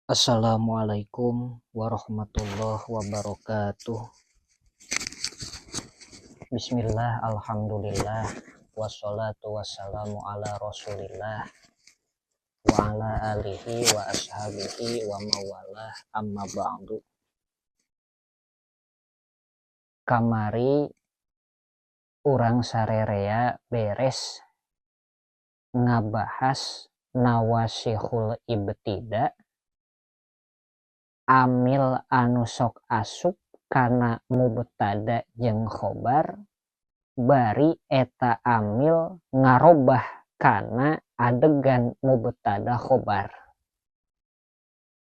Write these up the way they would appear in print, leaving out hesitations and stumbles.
Assalamualaikum warahmatullahi wabarakatuh. Bismillah, alhamdulillah, wassalatu wassalamu ala rasulillah wa ala alihi wa ashabihi wa mawalah, amma ba'du. Kamari urang sarerea beres ngabahas nawasihul ibtida, amil anu sok asup kana mubtada jeung khobar, bari eta amil ngarobah kana adegan mubtada khobar.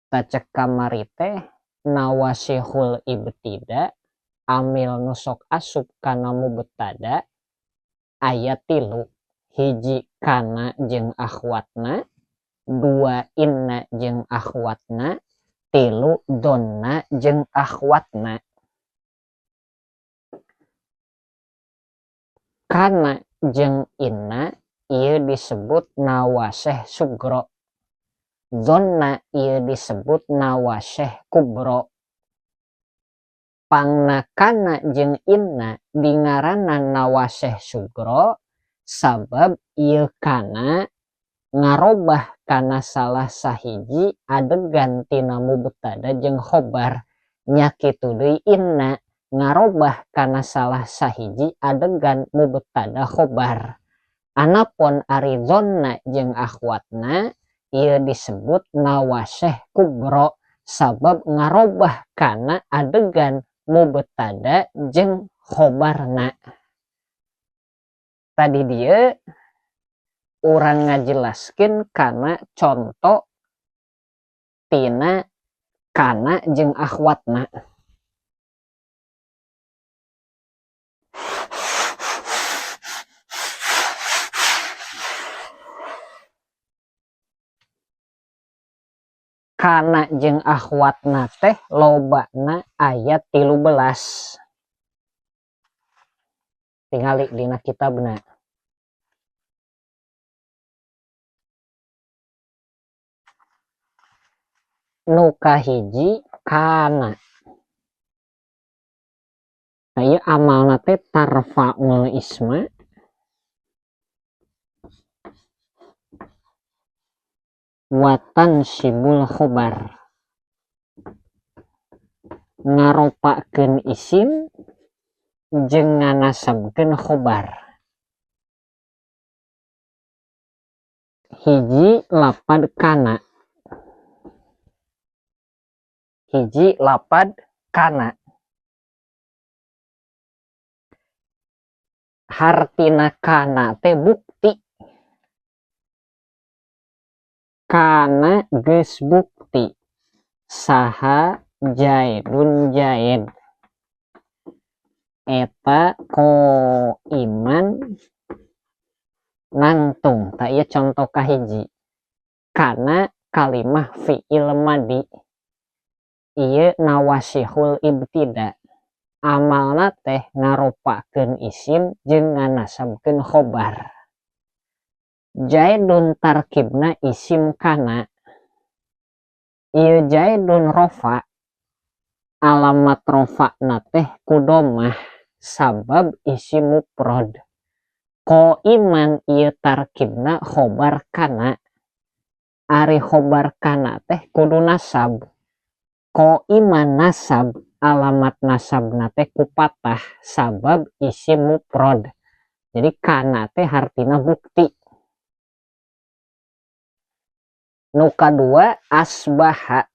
Tacek kamari teh nawasihul ibtida amil nu sok asup kana mubtada aya 3, hiji kana jeung akhwatna, 2 inna jeung akhwatna, 3 donna jeung akhwatna. Kana jeung inna ieu disebut nawasih sugro, donna ieu disebut nawasih kubro. Pangna kana jeung inna dingaranna nawasih sugro sabab ieu kana ngarobah kana salah sahiji adegan tina mubtada jeung khobar, nya kitu deui inna ngarobah kana salah sahiji adegan mubtada khobar. Anapun ari donna jeung akhwatna ieu disebut nawasih kubro sabab ngarobah kana adegan mubtada jeung khobarna. Tadi dieu urang ngajelaskeun kana conto tina kana jeung akhwatna. Kana jeung akhwatna teh lobana aya 13. Tingali dina kitabna. Nu kahiji kana. Nah ieu amalna teh tarfa'ul isma wa tansibul khobar. Ngaropakeun isim jeung nganasabkeun khobar. Hiji lapad kana. Hiji lapad kana. Hartina kana teh bukti. Kana geus bukti. Saha jaidun jaid. Eta ko iman nangtung. Ta ieu contoh kahiji. Kana kalimah fi'il madi. Ieu nawasihul ibtida. Amalna teh ngaropakeun isim jeung nganasabkeun khobar. Jaidun tarkibna isim kana. Ieu jaidun rofa. Alamat rofa'na teh ku dhammah sabab isim mufrad. Ko iman ieu tarkibna khobar kana. Ari khobar kana teh kudu nasab. Ko iman nasab, alamat nasabna teh ku patah sabab isim mufrad. Jadi kana teh hartina bukti. Nu kadua asbaha.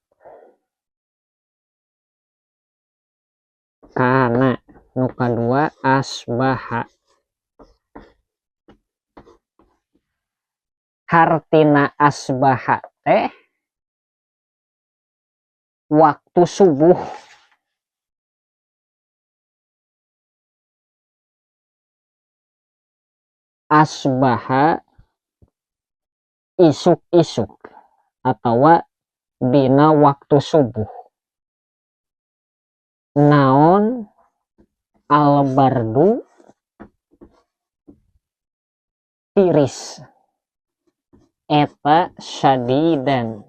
Kana nu kadua asbaha. Hartina asbaha teh waktu subuh. Asbaha isuk-isuk atawa dina waktu subuh. Naon albardu tiris. Eta syadidan.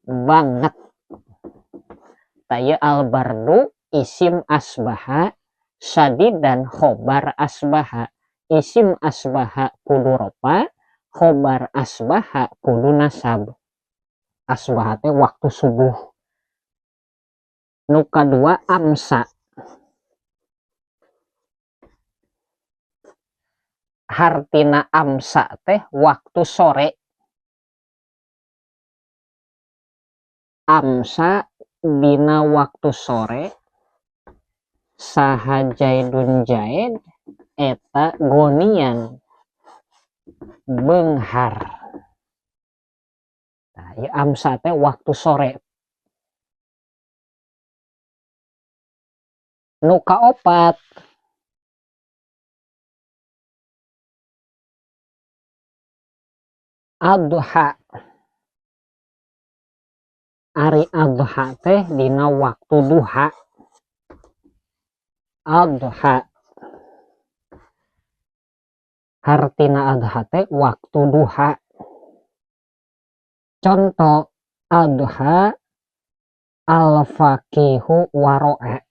banget. Taya albardu isim asbaha, syadidan khobar asbaha. Isim asbaha kudu ropa, khobar asbaha kudu nasab. Asbaha teh waktu subuh. Nu kadua amsa. Hartina amsa teh waktu sore. Amsa dina waktu sore saha Jaidun Jaid eta gonian beunghar. Nah, ya amsa teh waktu sore. Nu kaopat adha. Ari adha teh dina waktu duha. Adha. Hartina adha teh waktu duha. Contoh adha al-faqihu waro'a.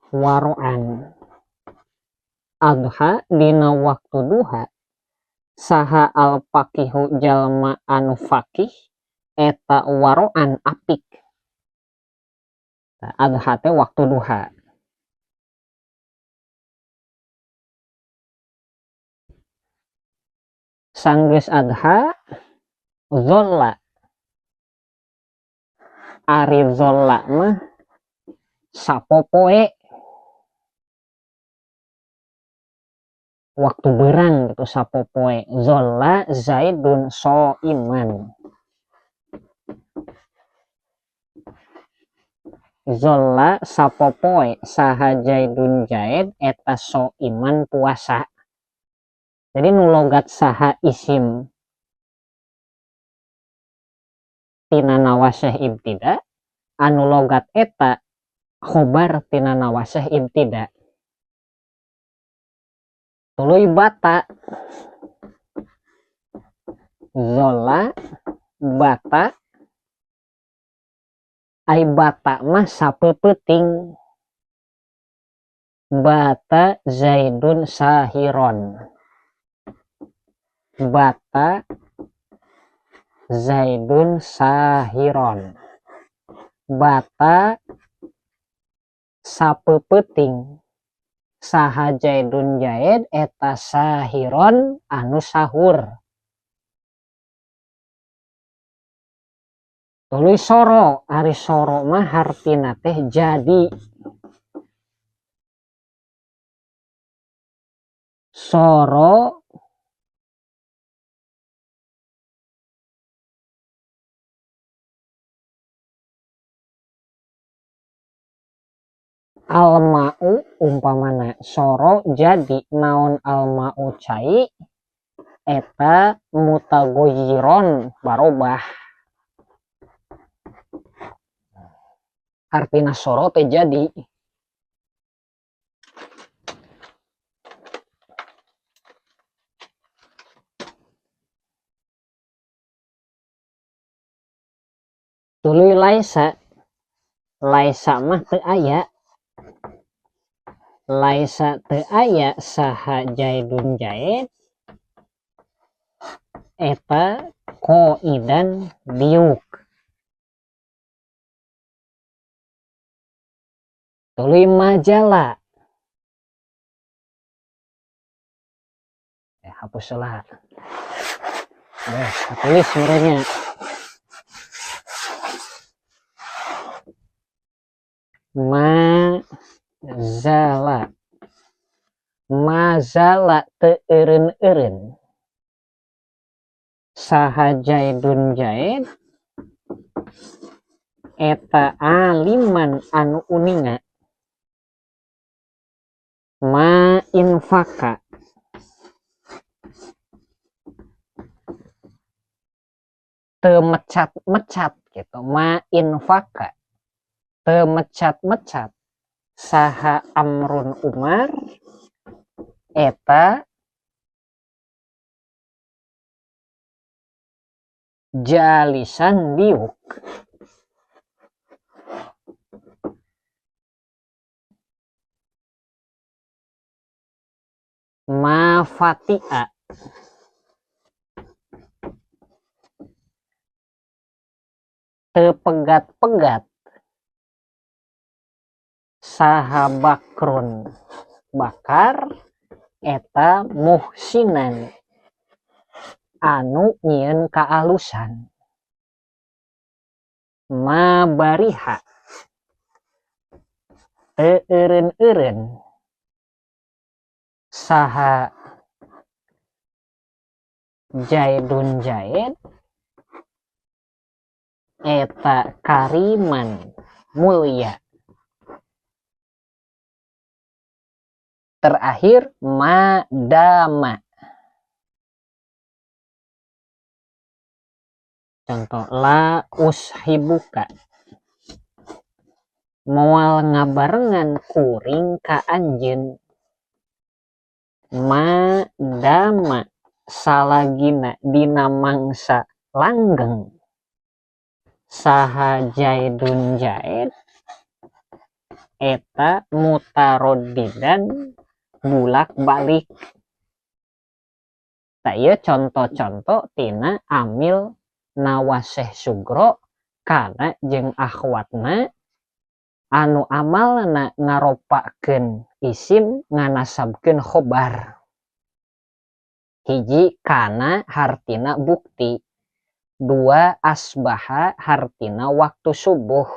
Waro'an. Adha dina waktu duha saha al-faqihu jalma anu faqih eta waro'an apik. Nah, adha teh waktu duha. Sanggeus adha zolla. Ari zolla mah sapopoe. Waktu berang gitu sapopoe. Zolla Zaidun soiman. Zolla sapopoe saha Jaidun Jaid eta soiman puasa. Jadi nu logat saha isim tina nawasih ibtida, anu logat eta khobar tina nawasih ibtida. Tuluy bata. Zolla bata. Ai bata mah sapeupeting. Bata Zaidun sahiron. Bata Zaidun sahiron. Bata sapeupeting saha Jaidun Jaid eta sahiron anu sahur. Tuluy soro. Ari soro mah hartina teh jadi. Soro almau umpamana soro jadi naon almau cai eta mutagoyiron barobah. Artina soro teh jadi. Tuluy laisa. Laisa mah teu aya. Laisa teu aya saha Jaidun Jaid eta qaidan diuk. Tuluy majala. Hapus lah. Tulis sebenarnya. Mazala. Mazala teu eureun-eureun. Saha Jaidun Jaid eta aliman anu uninga. Ma infaka. Teu mecat-mecat gitu. Ma infaka. Teu mecat-mecat saha Amrun Umar eta jalisan diuk. Ma Fati'a tepegat-pegat saha Bakrun Bakar eta muhsinan anu nyieun kaalusan. Ma Bariha teu eureun-eureun saha Zaidun Zaid eta kariman mulia. Terakhir madama. Contoh la ushibuka moal ngabarengan kuring ka anjeun. Madama salagina dina mangsa langgeng saha Zaidun Zaid eta mutaroddidan bulak balik. Saya contoh-contoh tina amil nawaseh sugro kana jeung akhwatna anu amalna ngaropakeun isim nganasabkeun khobar. Hiji kana hartina bukti, dua asbaha hartina waktu subuh,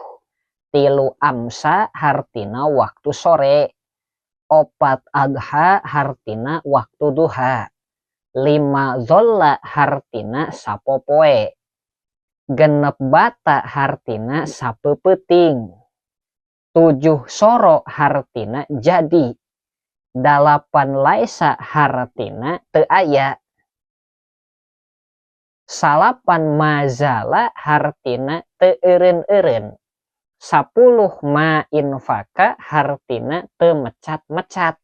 tilu amsa hartina waktu sore, opat adha hartina waktu duha, lima zolla hartina sapopoe, genep bata hartina sapeupeting, 7 soro hartina jadi, 8 laisa hartina teu aya, 9 mazala hartina teu eureun-eureun, 10 ma infaka hartina teu mecat-mecat,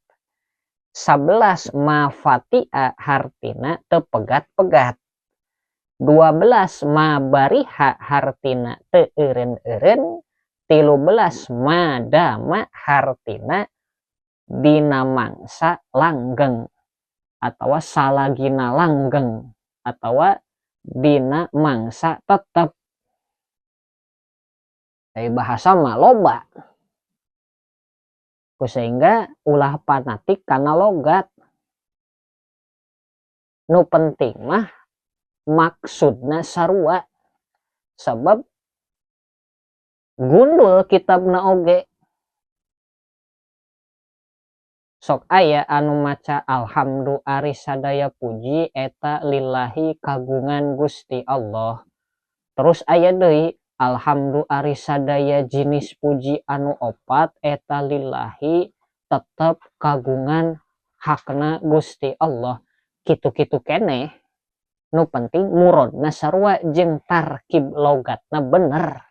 11 ma Fati'a hartina teu pegat-pegat, 12 ma Bariha hartina teu eureun-eureun, 13 madama hartina dina mangsa langgeng atawa salagina langgeng atawa dina mangsa tetep. Dari bahasa mah loba. Sehingga ulah panatik kana logat. Nu penting mah maksudna sarua. Sebab gundul kitabna oge. Sok aya anu maca alhamdu ari sadaya puji eta lillahi kagungan Gusti Allah. Terus aya deui alhamdu ari sadaya jinis puji anu opat eta lillahi tetep kagungan hakna Gusti Allah. Kitu-kitu keneh. Nu penting murodna sarua jeung tarkib logatna bener.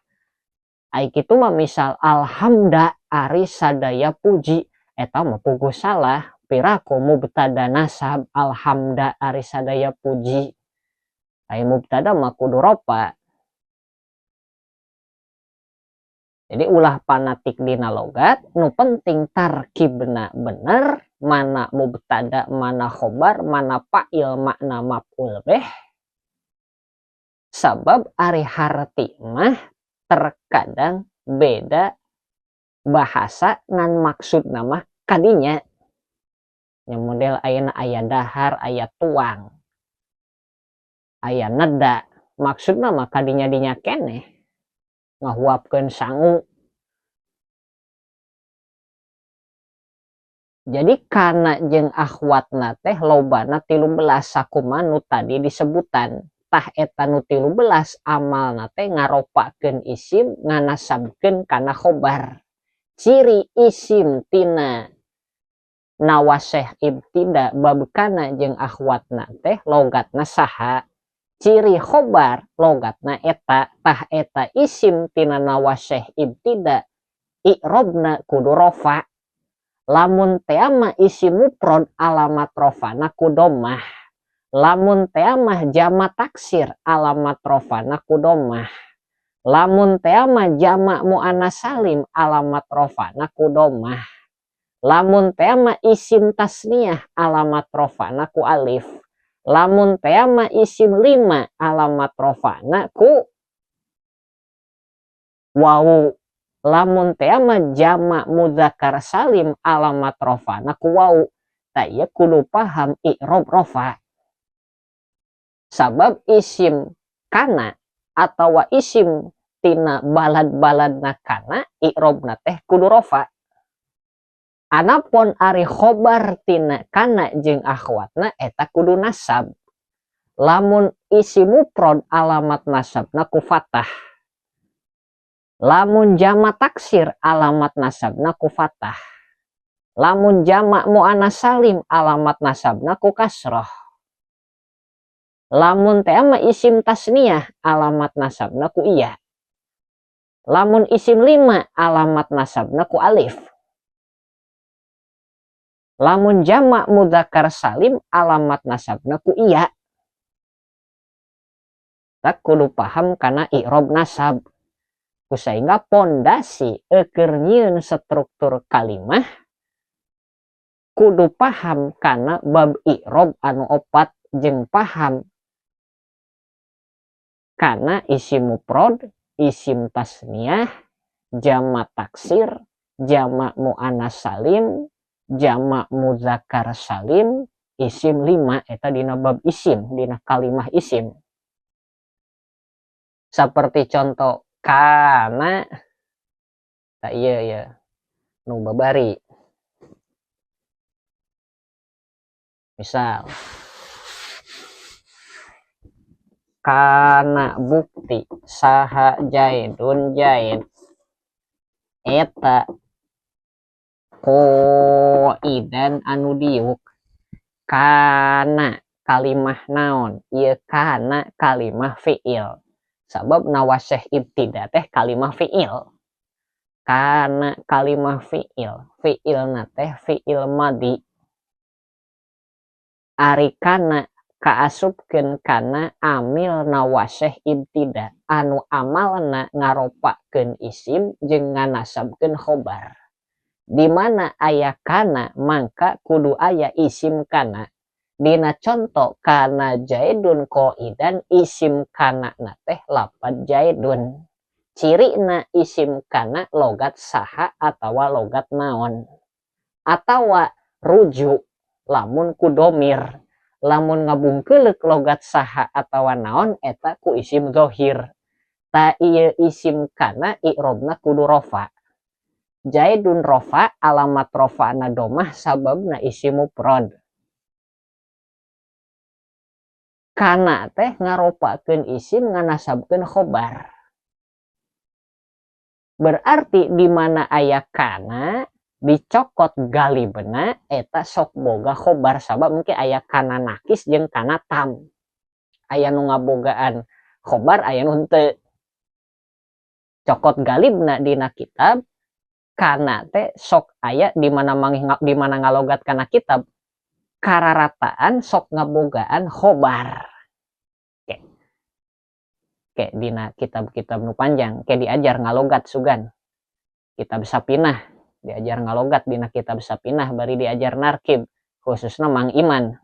Ai kitu mah misal alhamda ari sadaya puji eta mah puguh salah piraku mubtada nasab alhamda ari sadaya puji. Ai mubtada mah kudu ropa. Jadi ulah panatik dina logat nu penting tarkibna bener, mana mubtada mana khobar mana fa'il makna maf'ul bih. Sabab ari harti mah terkadang beda bahasa ngan maksud nama kadinya. Yang model ayana aya dahar, aya tuang, aya neda. Maksud nama kadinya dinya keneh ngahuapkeun sangu. Jadi kana jeung akhwatna teh lobana 13 sakumaha nu tadi disebutan. Tah eta nu 13 amalna teh ngaropakeun isim nganasabkeun kana khobar. Ciri isim tina nawaseh ibtida babekana jeung akhwatna teh logatna saha. Ciri khobar logatna eta. Tah eta isim tina nawaseh ibtida i'robna kudu rofa. Lamun teama isim mufrad alamat rofana ku dhammah. Lamun teama jama taksir alamat rofana ku dhammah. Lamun teama jama muannas salim alamat rofana ku dhammah. Lamun teama isim tasniyah alamat rofana ku alif. Lamun teama isim lima alamat rofana ku wawu. Lamun teama jama mudzakkar salim alamat rofana ku wawu. Tak iya kudu paham i'rob rofa. Sabab isim kana atau isim tina balad-baladna kana i'robna teh kudu rofa. Anapun ari khobar tina kana jeung akhwatna eta kudu nasab. Lamun isim mufrad alamat nasabna ku fathah. Lamun jama taksir alamat nasabna ku fathah. Lamun jama muannas salim alamat nasabna ku kasrah. Lamun teama isim tasniyah alamat nasabna ku iya. Lamun isim lima alamat nasabna ku alif. Lamun jama mudzakkar salim alamat nasabna ku iya. Tak kudu paham kana i'rob nasab. Sehingga pondasi keur nyieun struktur kalimah kudu paham kana bab i'rob anu opat jeung paham kana isim mufrad, isim tasniyah, jama taksir, jama muannas salim, jama mudzakkar salim, isim lima eta dina bab isim, dina kalimah isim. Seperti contoh kana tak iya ya nu babari. Misal kana bukti saha Jaidun Jaid eta qaidan anu diuk. Kana kalimah naon? Ieu kana kalimah fiil. Sabab nawasih ibtida teh kalimah fiil. Kana kalimah fiil. Fiilna teh fiil madi. Ari kana kaasupkeun kana amil nawasih ibtida anu amalna ngaropakeun isim jeung nganasabkeun khobar. Di mana aya kana mangka kudu aya isim kana. Dina contoh kana Jaidun qaidan isim kana na teh lapad Jaidun. Cirina isim kana logat saha atawa logat naon. Atawa rujuk lamun ku domir. Lamun ngabungkeuleuk logat saha atawa naon eta ku isim dzohir. Ta ieu isim kana i'robna kudu rofa. Jaidun rofa alamat rofana domah sababna isim mufrad. Kana teh ngaropakeun isim nganasabkeun khobar. Berarti di mana aya kana dicokot galibna eta sok boga khobar sabab mungkin aya kana nakis jeung kana tam. Aya nu ngabogaan khobar aya nu henteu. Cokot galibna dina kitab kana teh sok aya di mana ngalogat kana kitab kararataan sok ngabogaan khobar. Ke dina kitab-kitab nu panjang ke diajar ngalogat sugan. Kitab Sapinah diajar ngalogat dina kitab Sapinah bari diajar narkib khususna Mang Iman.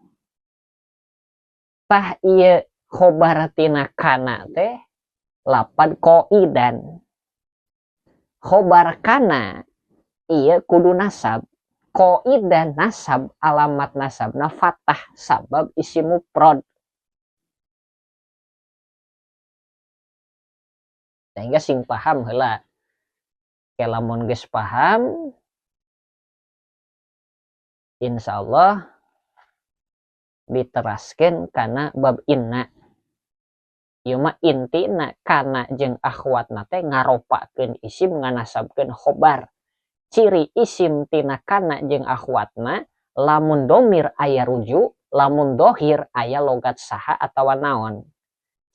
Tah ieu khobar tina kana teh lapad qaidan. Khobar kana ieu kudu nasab. Qaidan nasab alamat nasabna fathah sabab isim mufrad. Sehingga sing paham heula. Lamun geus paham insyaallah diteraskeun kana bab inna. Ieu mah intina kana jeung akhwatna teh ngaropakeun isim nganasabkeun khobar. Ciri isim tina kana jeung akhwatna lamun domir aya rujuk, lamun dhohir aya logat saha atawa naon.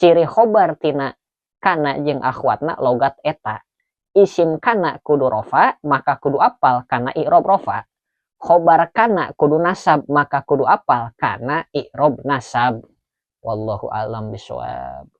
Ciri khobar tina kana jeung akhwatna logat eta. isim kana kudu rofa maka kudu apal kana i'rob rofa, khobar kana kudu nasab maka kudu apal kana i'rob nasab. Wallahu a'lam bishawab.